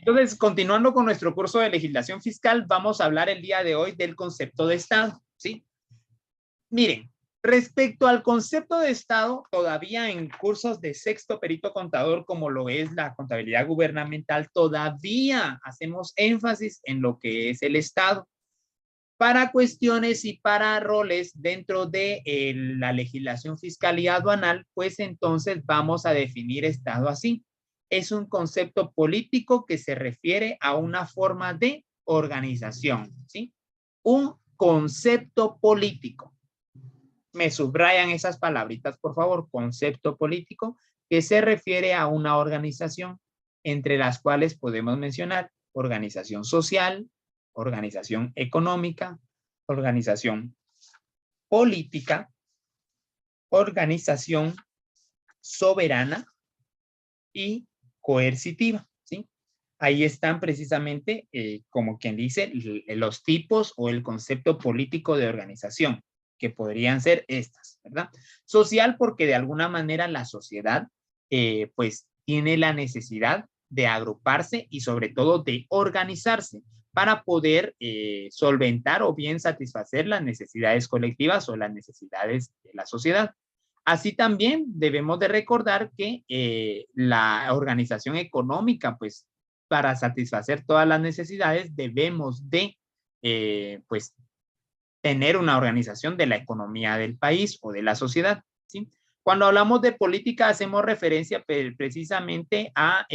Entonces, continuando con nuestro curso de legislación fiscal, vamos a hablar el día de hoy del concepto de Estado, ¿sí? Miren, respecto al concepto de Estado, todavía en cursos de sexto perito contador, como lo es la contabilidad gubernamental, todavía hacemos énfasis en lo que es el Estado. Para cuestiones y para roles dentro de la legislación fiscal y aduanal, pues entonces vamos a definir Estado así. Es un concepto político que se refiere a una forma de organización, ¿sí? Un concepto político. Me subrayan esas palabritas, por favor. Concepto político que se refiere a una organización, entre las cuales podemos mencionar organización social, organización económica, organización política, organización soberana y coercitiva, ¿sí? Ahí están precisamente, como quien dice, los tipos o el concepto político de organización, que podrían ser estas, ¿verdad? Social, porque de alguna manera la sociedad, pues, tiene la necesidad de agruparse y sobre todo de organizarse para poder solventar o bien satisfacer las necesidades colectivas o las necesidades de la sociedad. Así también debemos de recordar que la organización económica, pues para satisfacer todas las necesidades debemos de, pues, tener una organización de la economía del país o de la sociedad, ¿sí? Cuando hablamos de política hacemos referencia precisamente a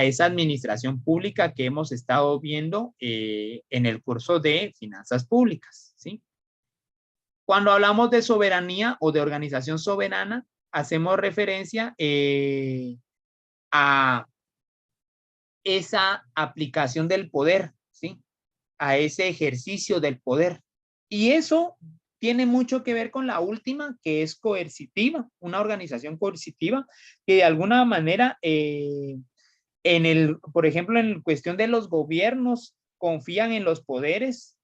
esa administración pública que hemos estado viendo en el curso de finanzas públicas, ¿sí? Cuando hablamos de soberanía o de organización soberana, hacemos referencia a esa aplicación del poder, ¿sí? A ese ejercicio del poder. Y eso tiene mucho que ver con la última, que es coercitiva, una organización coercitiva, que de alguna manera, por ejemplo, en cuestión de los gobiernos, confían en los poderes,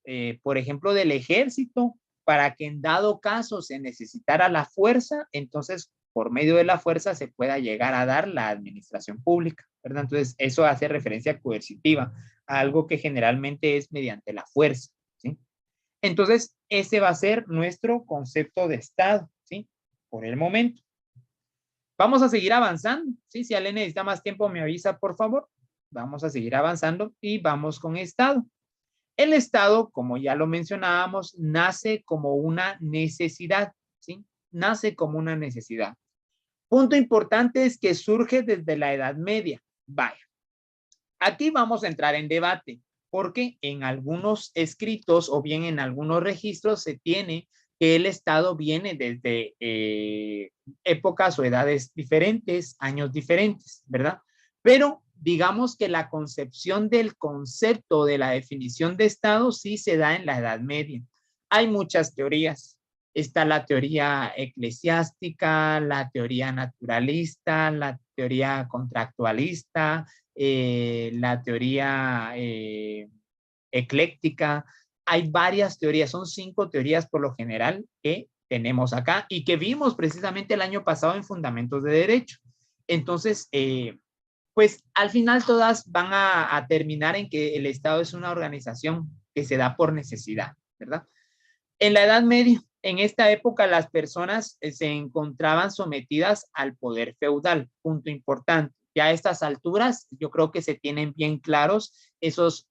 por ejemplo, del ejército, para que en dado caso se necesitara la fuerza, entonces por medio de la fuerza se pueda llegar a dar la administración pública, ¿verdad? Entonces eso hace referencia coercitiva, a algo que generalmente es mediante la fuerza, ¿sí? Entonces ese va a ser nuestro concepto de Estado, ¿sí? Por el momento. Vamos a seguir avanzando, ¿sí? Si alguien necesita más tiempo me avisa, por favor. Vamos a seguir avanzando y vamos con Estado. El Estado, como ya lo mencionábamos, nace como una necesidad, ¿sí? Nace como una necesidad. Punto importante es que surge desde la Edad Media. Vaya, aquí vamos a entrar en debate, porque en algunos escritos o bien en algunos registros se tiene que el Estado viene desde épocas o edades diferentes, años diferentes, ¿verdad? Pero digamos que la concepción del concepto de la definición de Estado sí se da en la Edad Media. Hay muchas teorías. Está la teoría eclesiástica, la teoría naturalista, la teoría contractualista, la teoría ecléctica. Hay varias teorías, son 5 teorías por lo general que tenemos acá y que vimos precisamente el año pasado en Fundamentos de Derecho. Entonces, pues al final todas van a terminar en que el Estado es una organización que se da por necesidad, ¿verdad? En la Edad Media, en esta época, las personas se encontraban sometidas al poder feudal, punto importante. Ya a estas alturas, yo creo que se tienen bien claros estos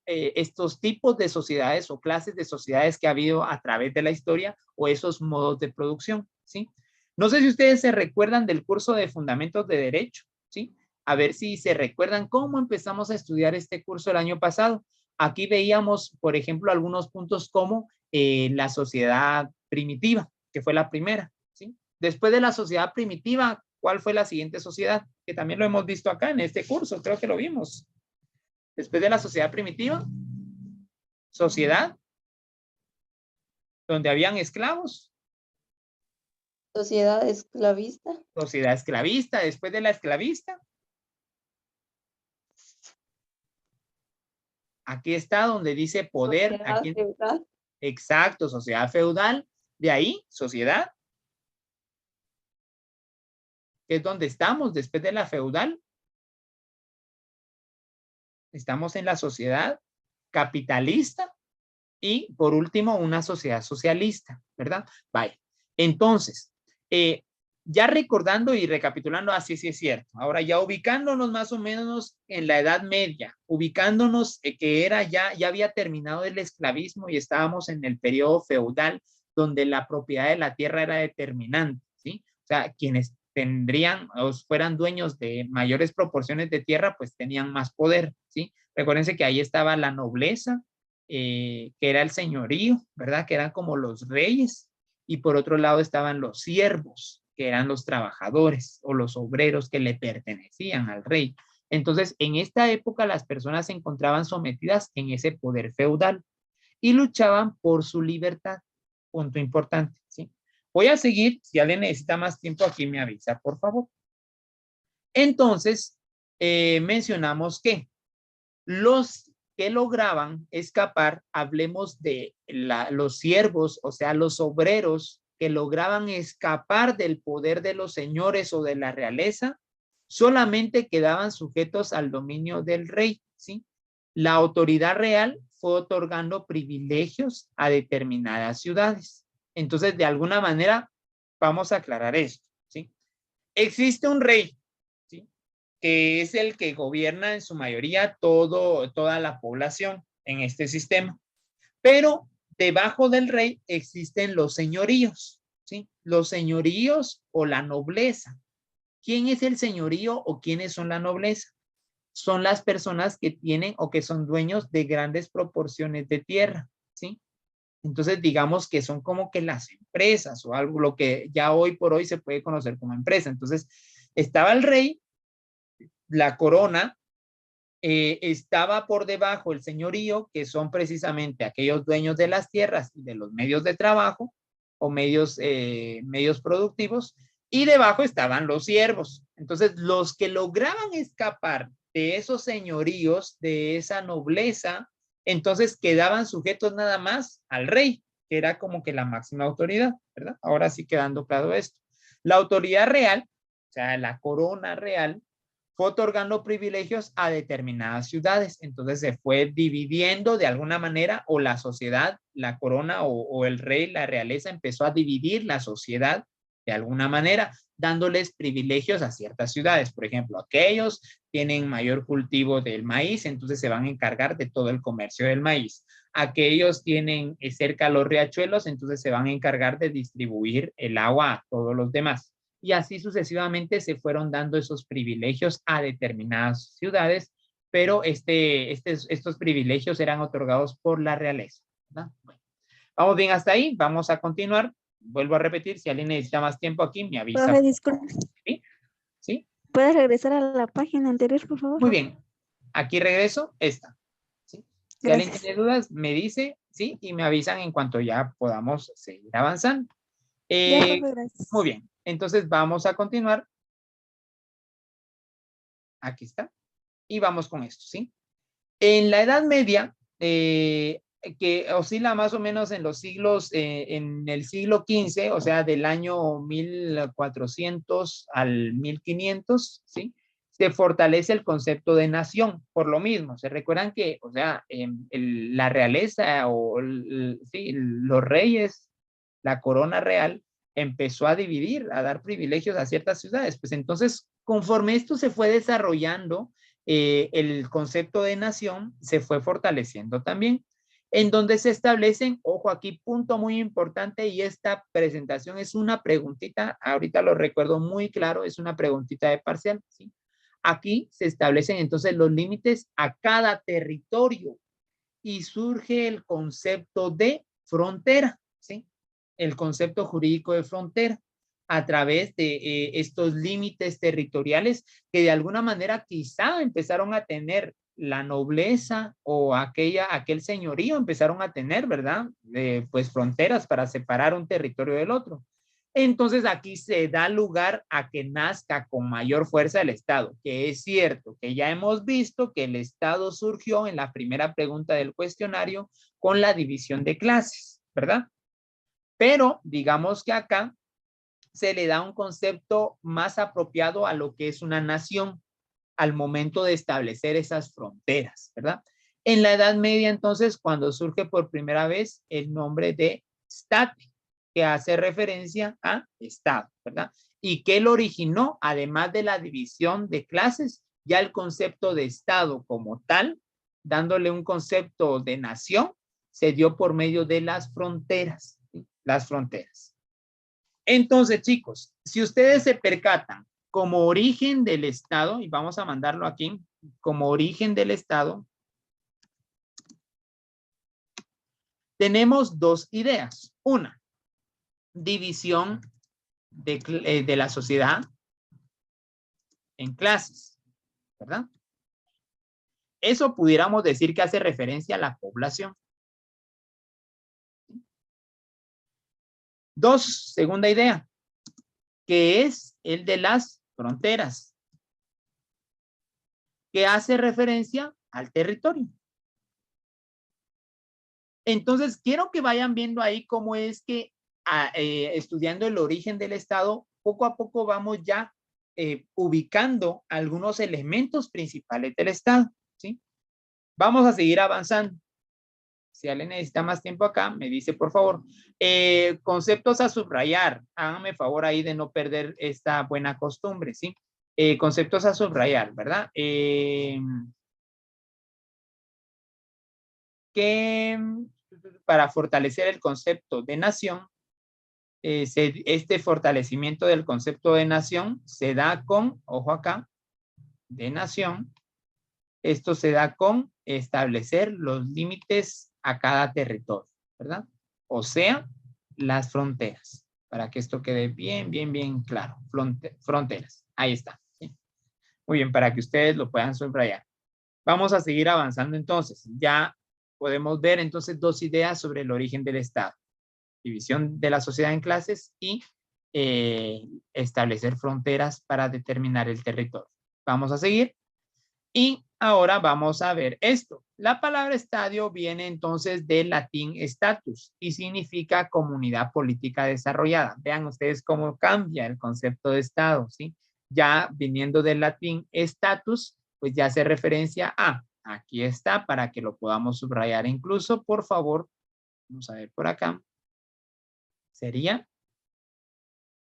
tipos de sociedades o clases de sociedades que ha habido a través de la historia o esos modos de producción, ¿sí? No sé si ustedes se recuerdan del curso de Fundamentos de Derecho, ¿sí? A ver si se recuerdan cómo empezamos a estudiar este curso el año pasado. Aquí veíamos, por ejemplo, algunos puntos como la sociedad primitiva, que fue la primera, ¿sí? Después de la sociedad primitiva, ¿cuál fue la siguiente sociedad? Que también lo hemos visto acá en este curso, creo que lo vimos. Después de la sociedad primitiva, sociedad donde habían esclavos, Sociedad esclavista. sociedad esclavista, después de la esclavista, aquí está donde dice poder, Sociedad aquí, feudal. exacto, sociedad feudal, de ahí, sociedad, que es donde estamos después de la feudal, Estamos en la sociedad capitalista y por último una sociedad socialista, ¿verdad? Vaya. Entonces, ya recordando y recapitulando, así sí es cierto. Ahora ya ubicándonos más o menos en la Edad Media, ubicándonos que era ya había terminado el esclavismo y estábamos en el periodo feudal donde la propiedad de la tierra era determinante, ¿sí? O sea, quienes tendrían o fueran dueños de mayores proporciones de tierra, pues tenían más poder, ¿sí? Recuérdense que ahí estaba la nobleza, que era el señorío, ¿verdad? Que eran como los reyes, y por otro lado estaban los siervos, que eran los trabajadores o los obreros que le pertenecían al rey. Entonces, en esta época las personas se encontraban sometidas en ese poder feudal y luchaban por su libertad. Punto importante, ¿sí? Voy a seguir, si alguien necesita más tiempo aquí me avisa, por favor. Entonces, mencionamos que los que lograban escapar, hablemos de los siervos, o sea, los obreros que lograban escapar del poder de los señores o de la realeza, solamente quedaban sujetos al dominio del rey, ¿sí? La autoridad real fue otorgando privilegios a determinadas ciudades. Entonces, de alguna manera, vamos a aclarar esto, ¿sí? Existe un rey, ¿sí? Que es el que gobierna en su mayoría toda la población en este sistema. Pero debajo del rey existen los señoríos, ¿sí? Los señoríos o la nobleza. ¿Quién es el señorío o quiénes son la nobleza? Son las personas que tienen o que son dueños de grandes proporciones de tierra, ¿sí? Entonces, digamos que son como que las empresas o algo, lo que ya hoy por hoy se puede conocer como empresa. Entonces, estaba el rey, la corona, estaba por debajo el señorío, que son precisamente aquellos dueños de las tierras y de los medios de trabajo o medios productivos, y debajo estaban los siervos. Entonces, los que lograban escapar de esos señoríos, de esa nobleza, entonces quedaban sujetos nada más al rey, que era como que la máxima autoridad, ¿verdad? Ahora sí quedando claro esto. La autoridad real, o sea, la corona real, fue otorgando privilegios a determinadas ciudades. Entonces se fue dividiendo de alguna manera, o la sociedad, la corona o el rey, la realeza empezó a dividir la sociedad de alguna manera, dándoles privilegios a ciertas ciudades. Por ejemplo, aquellos tienen mayor cultivo del maíz, entonces se van a encargar de todo el comercio del maíz. Aquellos tienen cerca los riachuelos, entonces se van a encargar de distribuir el agua a todos los demás. Y así sucesivamente se fueron dando esos privilegios a determinadas ciudades, pero estos privilegios eran otorgados por la realeza, ¿verdad? Bueno, vamos bien hasta ahí, vamos a continuar. Vuelvo a repetir, si alguien necesita más tiempo aquí, me avisa. Profe, disculpe. ¿Sí? ¿Sí? ¿Puedes regresar a la página anterior, por favor? Muy bien. Aquí regreso, esta. ¿Sí? Si alguien Gracias. tiene dudas, me dice, ¿sí? Y me avisan en cuanto ya podamos seguir avanzando. Ya, profe, gracias. Muy bien. Entonces vamos a continuar. Aquí está. Y vamos con esto, ¿sí? En la Edad Media, que oscila más o menos en los siglos, en el siglo XV, o sea, del año 1400 al 1500, ¿sí? Se fortalece el concepto de nación, por lo mismo. Se recuerdan que, o sea, la realeza o sí, los reyes, la corona real, empezó a dividir, a dar privilegios a ciertas ciudades. Pues entonces, conforme esto se fue desarrollando, el concepto de nación se fue fortaleciendo también, en donde se establecen, ojo aquí, punto muy importante, y esta presentación es una preguntita, ahorita lo recuerdo muy claro, es una preguntita de parcial, ¿sí? Aquí se establecen entonces los límites a cada territorio y surge el concepto de frontera, ¿sí? El concepto jurídico de frontera a través de estos límites territoriales que de alguna manera quizá empezaron a tener la nobleza o aquel señorío empezaron a tener, ¿verdad? Pues fronteras para separar un territorio del otro. Entonces aquí se da lugar a que nazca con mayor fuerza el Estado, que es cierto que ya hemos visto que el Estado surgió en la primera pregunta del cuestionario con la división de clases, ¿verdad? Pero digamos que acá se le da un concepto más apropiado a lo que es una nación. al momento de establecer esas fronteras, ¿verdad? En la Edad Media, entonces, cuando surge por primera vez el nombre de state, que hace referencia a Estado, ¿verdad? Y que lo originó, además de la división de clases, ya el concepto de Estado como tal, dándole un concepto de nación, se dio por medio de las fronteras, ¿sí? Las fronteras. Entonces, chicos, si ustedes se percatan, como origen del Estado, y vamos a mandarlo aquí, como origen del Estado, tenemos dos ideas. Una, división de la sociedad en clases, ¿verdad? Eso pudiéramos decir que hace referencia a la población. Dos, segunda idea, que es el de las fronteras, que hace referencia al territorio. Entonces, quiero que vayan viendo ahí cómo es que estudiando el origen del Estado, poco a poco vamos ya ubicando algunos elementos principales del Estado, ¿sí? Vamos a seguir avanzando. Si alguien necesita más tiempo acá, me dice por favor. Conceptos a subrayar. Háganme favor ahí de no perder esta buena costumbre, ¿sí? Conceptos a subrayar, ¿verdad? Que para fortalecer el concepto de nación, este fortalecimiento del concepto de nación se da con, ojo acá, de nación. Esto se da con establecer los límites a cada territorio, ¿verdad? O sea, las fronteras, para que esto quede bien, bien, bien claro. Fronteras, ahí está. ¿Sí? Muy bien, para que ustedes lo puedan subrayar. Vamos a seguir avanzando entonces. Ya podemos ver entonces dos ideas sobre el origen del Estado. División de la sociedad en clases y establecer fronteras para determinar el territorio. Vamos a seguir. Y ahora vamos a ver esto. La palabra estadio viene entonces del latín status y significa comunidad política desarrollada. Vean ustedes cómo cambia el concepto de estado, ¿sí? Ya viniendo del latín status, pues ya hace referencia a, aquí está para que lo podamos subrayar incluso, por favor, vamos a ver por acá. Sería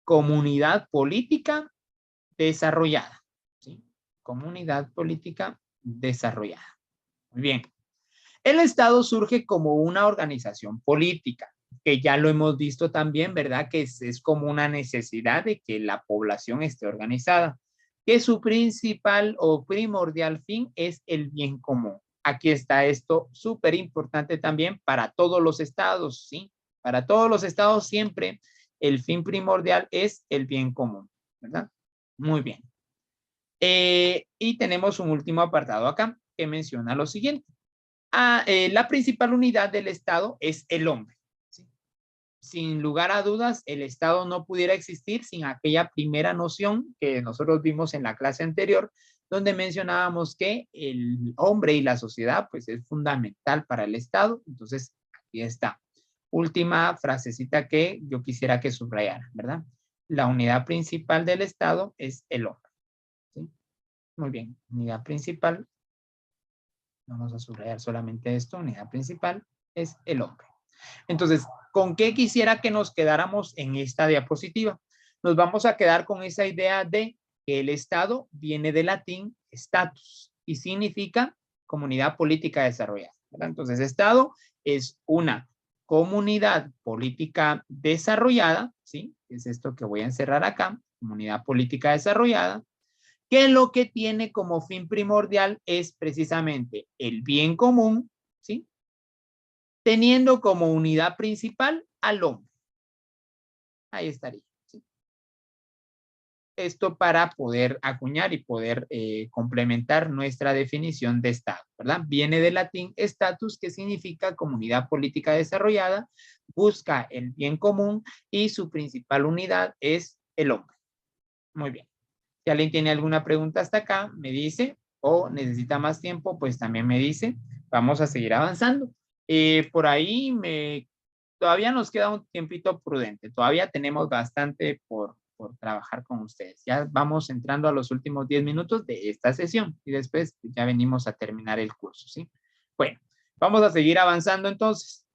comunidad política desarrollada, ¿sí? Comunidad política desarrollada. Muy bien. El Estado surge como una organización política, que ya lo hemos visto también, ¿verdad? Que es como una necesidad de que la población esté organizada, que su principal o primordial fin es el bien común. Aquí está esto súper importante también para todos los estados, ¿sí? Para todos los estados siempre el fin primordial es el bien común, ¿verdad? Muy bien. Y tenemos un último apartado acá que menciona lo siguiente. La principal unidad del Estado es el hombre. ¿Sí? Sin lugar a dudas, el Estado no pudiera existir sin aquella primera noción que nosotros vimos en la clase anterior, donde mencionábamos que el hombre y la sociedad pues es fundamental para el Estado. Entonces, aquí está. Última frasecita que yo quisiera que subrayaran, ¿verdad? La unidad principal del Estado es el hombre. ¿Sí? Muy bien, unidad principal. Vamos a subrayar solamente esto, unidad principal es el hombre. Entonces, ¿con qué quisiera que nos quedáramos en esta diapositiva? Nos vamos a quedar con esa idea de que el Estado viene del latín status y significa comunidad política desarrollada, ¿verdad? Entonces, Estado es una comunidad política desarrollada, ¿sí? Es esto que voy a encerrar acá, comunidad política desarrollada, que lo que tiene como fin primordial es precisamente el bien común, ¿sí? Teniendo como unidad principal al hombre. Ahí estaría. ¿Sí? Esto para poder acuñar y poder complementar nuestra definición de Estado, ¿verdad? Viene del latín status, que significa comunidad política desarrollada, busca el bien común y su principal unidad es el hombre. Muy bien. Si alguien tiene alguna pregunta hasta acá, me dice, o necesita más tiempo, pues también me dice. Vamos a seguir avanzando. Por ahí todavía nos queda un tiempito prudente. Todavía tenemos bastante por por trabajar con ustedes. Ya vamos entrando a los últimos 10 minutos de esta sesión y después ya venimos a terminar el curso, ¿sí? Bueno, vamos a seguir avanzando entonces.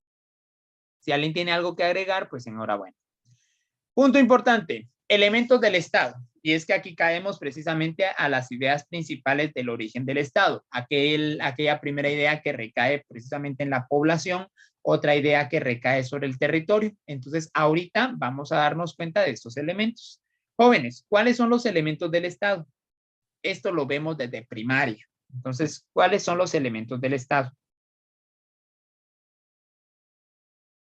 Si alguien tiene algo que agregar, pues enhorabuena. Punto importante, elementos del Estado. Y es que aquí caemos precisamente a las ideas principales del origen del Estado. Aquella primera idea que recae precisamente en la población, otra idea que recae sobre el territorio. Entonces, ahorita vamos a darnos cuenta de estos elementos. Jóvenes, ¿cuáles son los elementos del Estado? Esto lo vemos desde primaria. Entonces, ¿cuáles son los elementos del Estado?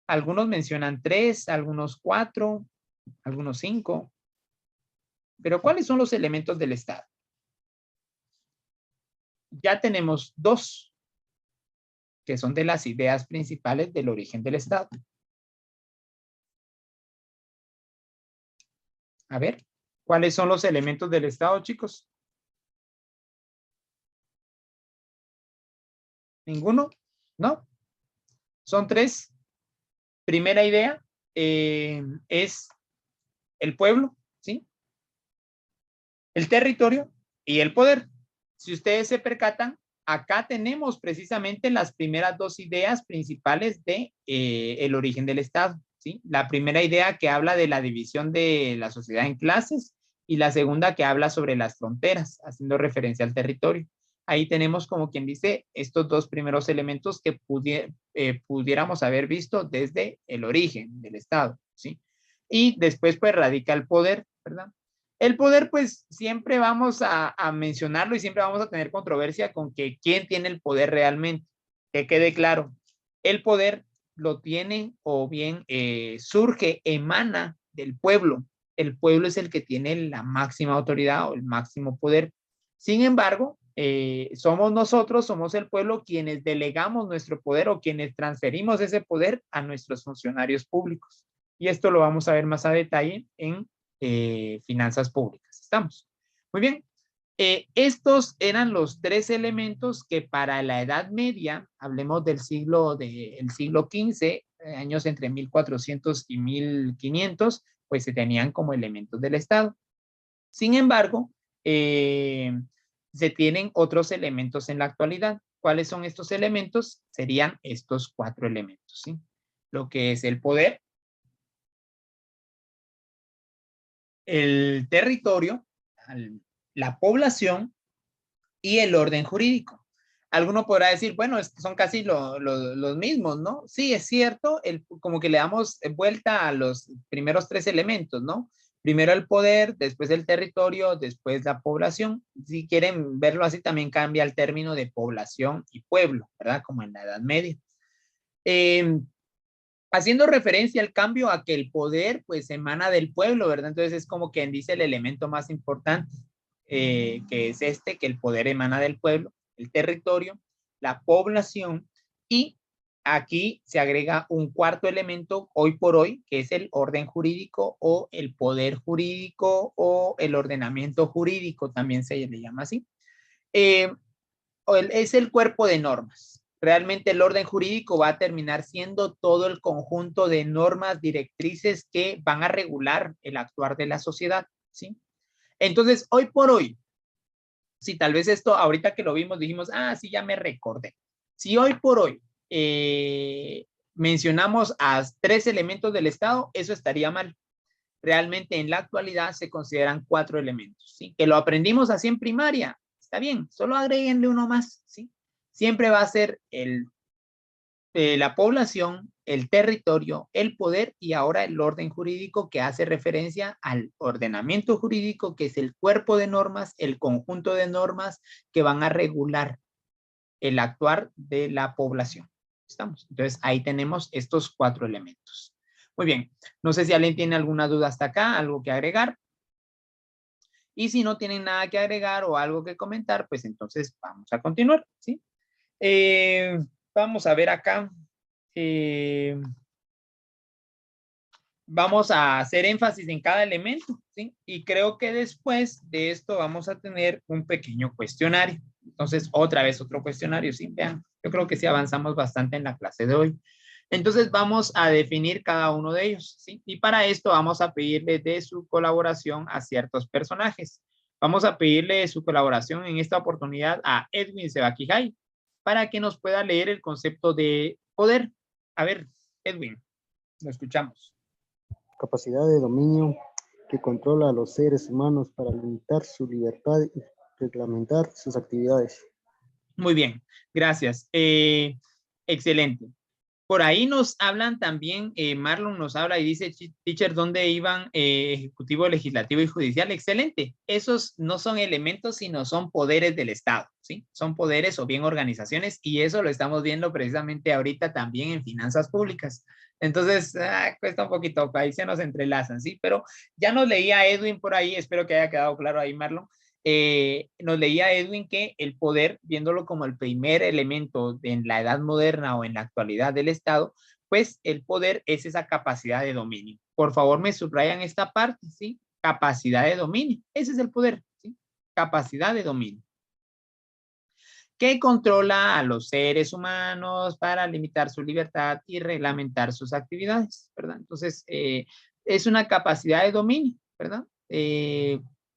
Algunos mencionan 3, algunos 4, algunos 5. Pero ¿cuáles son los elementos del Estado? Ya tenemos 2, que son de las ideas principales del origen del Estado. A ver, ¿cuáles son los elementos del Estado, chicos? ¿Ninguno? ¿No? Son 3. Primera idea es el pueblo, ¿sí? El territorio y el poder. Si ustedes se percatan, acá tenemos precisamente las primeras 2 ideas principales de el origen del Estado, ¿sí? La primera idea que habla de la división de la sociedad en clases y la segunda que habla sobre las fronteras, haciendo referencia al territorio. Ahí tenemos como quien dice estos 2 primeros elementos que pudiéramos haber visto desde el origen del Estado, ¿sí? Y después pues radica el poder, ¿verdad? El poder, pues, siempre vamos a mencionarlo y siempre vamos a tener controversia con que quién tiene el poder realmente. Que quede claro, el poder lo tiene o bien surge, emana del pueblo. El pueblo es el que tiene la máxima autoridad o el máximo poder. Sin embargo, somos nosotros, somos el pueblo quienes delegamos nuestro poder o quienes transferimos ese poder a nuestros funcionarios públicos. Y esto lo vamos a ver más a detalle en finanzas públicas. ¿Estamos? Muy bien. Estos eran los 3 elementos que para la Edad Media, hablemos del siglo XV, años entre 1400 y 1500, pues se tenían como elementos del Estado. Sin embargo, se tienen otros elementos en la actualidad. ¿Cuáles son estos elementos? Serían estos 4 elementos, ¿sí? Lo que es el poder, el territorio, la población y el orden jurídico. Alguno podrá decir, bueno, son casi los mismos, ¿no? Sí, es cierto, como que le damos vuelta a los primeros 3 elementos, ¿no? Primero el poder, después el territorio, después la población. Si quieren verlo así, también cambia el término de población y pueblo, ¿verdad? Como en la Edad Media. Haciendo referencia al cambio a que el poder pues emana del pueblo, ¿verdad? Entonces es como quien dice el elemento más importante, que es que el poder emana del pueblo, el territorio, la población, y aquí se agrega un 4 elemento hoy por hoy, que es el orden jurídico o el poder jurídico o el ordenamiento jurídico, también se le llama así. Es el cuerpo de normas. Realmente el orden jurídico va a terminar siendo todo el conjunto de normas directrices que van a regular el actuar de la sociedad, ¿sí? Entonces, hoy por hoy, si tal vez esto, ahorita que lo vimos, dijimos, sí, ya me recordé. Si hoy por hoy mencionamos a 3 elementos del Estado, eso estaría mal. Realmente en la actualidad se consideran 4 elementos, ¿sí? Que lo aprendimos así en primaria, está bien, solo agréguenle uno más, ¿sí? Siempre va a ser la población, el territorio, el poder y ahora el orden jurídico que hace referencia al ordenamiento jurídico, que es el cuerpo de normas, el conjunto de normas que van a regular el actuar de la población. ¿Estamos? Entonces ahí tenemos estos 4 elementos. Muy bien, no sé si alguien tiene alguna duda hasta acá, algo que agregar. Y si no tienen nada que agregar o algo que comentar, pues entonces vamos a continuar, ¿sí? Vamos a ver acá. Vamos a hacer énfasis en cada elemento, ¿sí? Y creo que después de esto vamos a tener un pequeño cuestionario. Entonces, otra vez otro cuestionario, ¿sí? Vean, yo creo que sí avanzamos bastante en la clase de hoy. Entonces vamos a definir cada uno de ellos, ¿sí? Y para esto vamos a pedirle de su colaboración a ciertos personajes. Vamos a pedirle su colaboración en esta oportunidad a Edwin Sebaquijay para que nos pueda leer el concepto de poder. A ver, Edwin, lo escuchamos. Capacidad de dominio que controla a los seres humanos para limitar su libertad y reglamentar sus actividades. Muy bien, gracias. Excelente. Por ahí nos hablan también, Marlon nos habla y dice, teacher, ¿dónde iban ejecutivo, legislativo y judicial? Excelente. Esos no son elementos, sino son poderes del Estado, ¿sí? Son poderes o bien organizaciones y eso lo estamos viendo precisamente ahorita también en finanzas públicas. Entonces, cuesta un poquito, ahí se nos entrelazan, ¿sí? Pero ya nos leía Edwin por ahí, espero que haya quedado claro ahí, Marlon. Nos leía Edwin que el poder, viéndolo como el primer elemento en la edad moderna o en la actualidad del Estado, pues el poder es esa capacidad de dominio. Por favor, me subrayan esta parte, ¿sí? Capacidad de dominio. Ese es el poder, ¿sí? Capacidad de dominio. Que controla a los seres humanos para limitar su libertad y reglamentar sus actividades, ¿verdad? Entonces, es una capacidad de dominio, ¿verdad?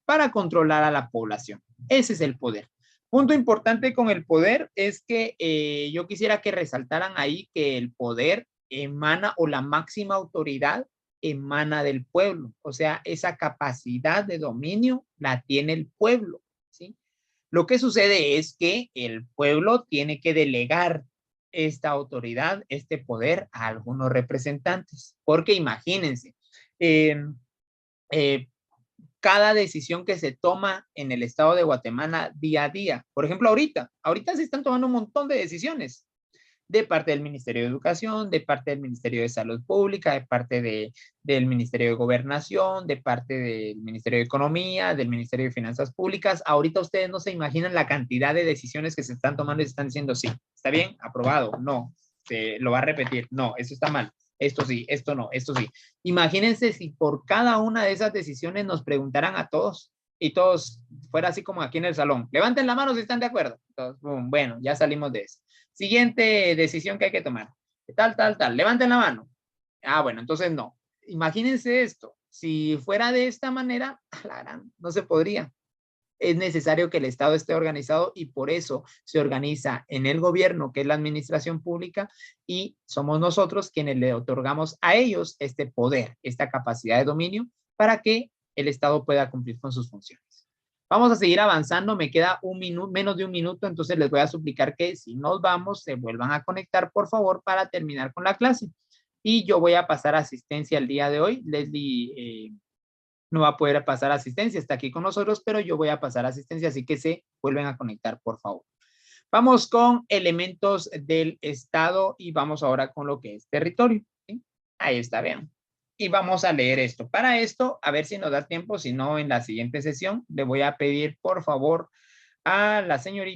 Para controlar a la población. Ese es el poder. Punto importante con el poder es que yo quisiera que resaltaran ahí que el poder emana o la máxima autoridad emana del pueblo. O sea, esa capacidad de dominio la tiene el pueblo, ¿sí? Lo que sucede es que el pueblo tiene que delegar esta autoridad, este poder a algunos representantes, porque imagínense, eh, eh, cada decisión que se toma en el estado de Guatemala día a día. Por ejemplo, ahorita se están tomando un montón de decisiones de parte del Ministerio de Educación, de parte del Ministerio de Salud Pública, de parte del Ministerio de Gobernación, de parte del Ministerio de Economía, del Ministerio de Finanzas Públicas. Ahorita ustedes no se imaginan la cantidad de decisiones que se están tomando y se están diciendo sí, está bien, aprobado, no, se lo va a repetir, no, eso está mal. Esto sí, esto no, esto sí. Imagínense si por cada una de esas decisiones nos preguntaran a todos y todos fuera así como aquí en el salón. Levanten la mano si están de acuerdo. Entonces, boom, bueno, ya salimos de eso. Siguiente decisión que hay que tomar. Tal. Levanten la mano. Ah, bueno, entonces no. Imagínense esto. Si fuera de esta manera, no se podría. Es necesario que el Estado esté organizado y por eso se organiza en el gobierno, que es la administración pública, y somos nosotros quienes le otorgamos a ellos este poder, esta capacidad de dominio para que el Estado pueda cumplir con sus funciones. Vamos a seguir avanzando, me queda menos de un minuto, entonces les voy a suplicar que si nos vamos, se vuelvan a conectar, por favor, para terminar con la clase. Y yo voy a pasar asistencia el día de hoy. Leslie no va a poder pasar asistencia, está aquí con nosotros, pero yo voy a pasar asistencia, así que se vuelven a conectar, por favor. Vamos con elementos del Estado y vamos ahora con lo que es territorio. ¿Sí? Ahí está, vean. Y vamos a leer esto. Para esto, a ver si nos da tiempo, si no, en la siguiente sesión, le voy a pedir, por favor, a la señorita